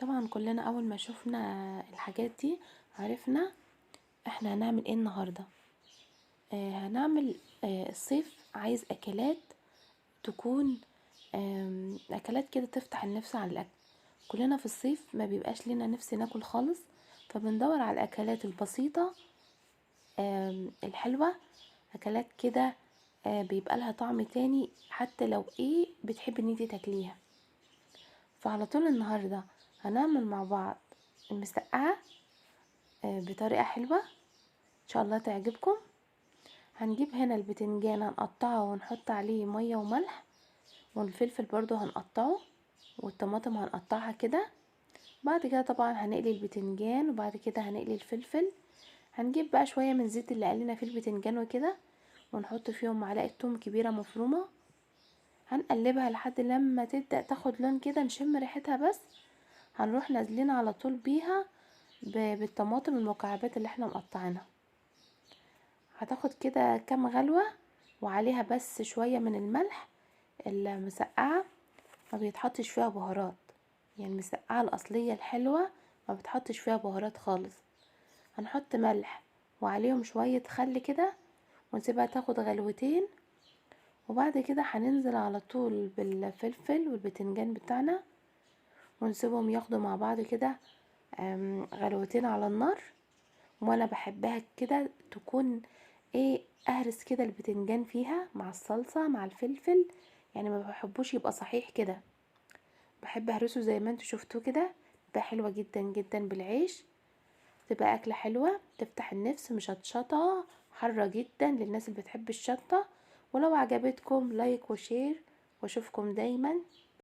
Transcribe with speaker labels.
Speaker 1: طبعا كلنا اول ما شفنا الحاجات دي عرفنا احنا هنعمل ايه النهارده. هنعمل الصيف عايز اكلات تكون اكلات كده تفتح النفس على الاكل. كلنا في الصيف ما بيبقاش لنا نفس ناكل خالص، فبندور على الاكلات البسيطه الحلوه، اكلات كده بيبقى لها طعم تاني حتى لو ايه بتحب ان انتي تاكليها. فعلى طول النهارده هنعمل مع بعض المسقعه بطريقة حلوة ان شاء الله تعجبكم. هنجيب هنا البتنجان هنقطعه ونحط عليه مية وملح، والفلفل برضو هنقطعه، والطماطم هنقطعها كده. بعد كده طبعا هنقلي البتنجان وبعد كده هنقلي الفلفل. هنجيب بقى شوية من زيت اللي قلينا فيه البتنجان وكده، ونحط فيهم معلقة توم كبيرة مفرومة. هنقلبها لحد لما تبدأ تاخد لون كده نشم ريحتها بس. هنروح نازلين على طول بيها بالطماطم المكعبات اللي احنا مقطعينها. هتاخد كده كام غلوة وعليها بس شوية من الملح. المسقعة ما بيتحطش فيها بهارات، يعني المسقعة الأصلية الحلوة ما بتحطش فيها بهارات خالص. هنحط ملح وعليهم شوية خل كده ونسيبها تاخد غلوتين، وبعد كده هننزل على طول بالفلفل والبتنجان بتاعنا ونسيبهم ياخدوا مع بعض كده غلوتين على النار. وانا بحبها كده تكون ايه، اهرس كده البتنجان فيها مع الصلصة مع الفلفل، يعني ما بحبوش يبقى صحيح كده، بحب اهرسه زي ما انتوا شفتوه كده. بقى حلوة جدا جدا بالعيش، تبقى اكلة حلوة تفتح النفس، مشطشطة حارة جدا للناس اللي بتحب الشطة. ولو عجبتكم لايك وشير، واشوفكم دايما